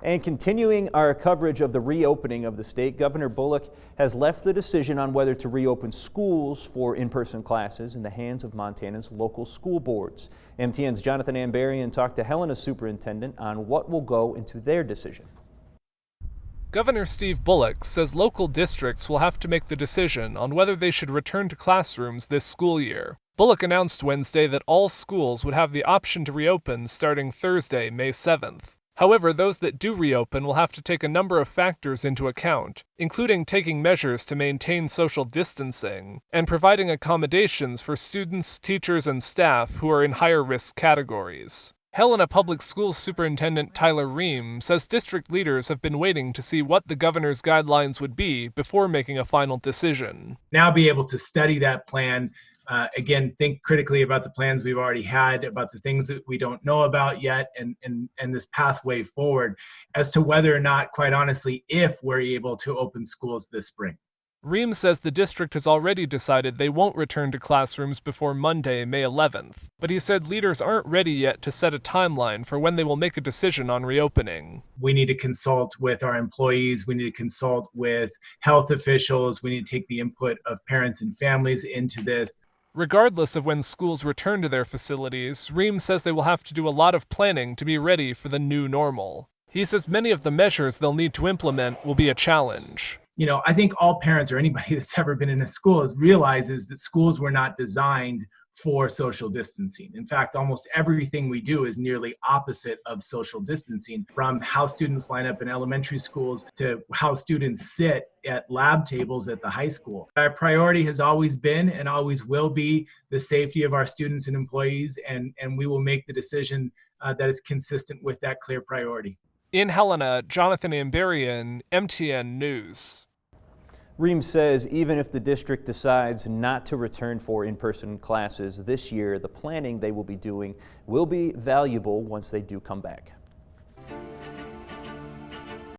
And continuing our coverage of the reopening of the state, Governor Bullock has left the decision on whether to reopen schools for in-person classes in the hands of Montana's local school boards. MTN's Jonathan Ambarian talked to Helena superintendent on what will go into their decision. Governor Steve Bullock says local districts will have to make the decision on whether they should return to classrooms this school year. Bullock announced Wednesday that all schools would have the option to reopen starting Thursday, May 7th. However, those that do reopen will have to take a number of factors into account, including taking measures to maintain social distancing and providing accommodations for students, teachers, and staff who are in higher risk categories. Helena Public Schools Superintendent Tyler Ream says district leaders have been waiting to see what the governor's guidelines would be before making a final decision. Now be able to study that plan, again, think critically about the plans we've already had, about the things that we don't know about yet, and this pathway forward as to whether or not, quite honestly, if we're able to open schools this spring. Ream says the district has already decided they won't return to classrooms before Monday, May 11th, but he said leaders aren't ready yet to set a timeline for when they will make a decision on reopening. We need to consult with our employees, we need to consult with health officials, we need to take the input of parents and families into this. Regardless of when schools return to their facilities, Ream says they will have to do a lot of planning to be ready for the new normal. He says many of the measures they'll need to implement will be a challenge. You know, I think all parents or anybody that's ever been in a school realizes that schools were not designed for social distancing. In fact, almost everything we do is nearly opposite of social distancing, from how students line up in elementary schools to how students sit at lab tables at the high school. Our priority has always been and always will be the safety of our students and employees, and we will make the decision that is consistent with that clear priority. In Helena, Jonathan Ambarian, MTN News. Ream says even if the district decides not to return for in-person classes this year, the planning they will be doing will be valuable once they do come back.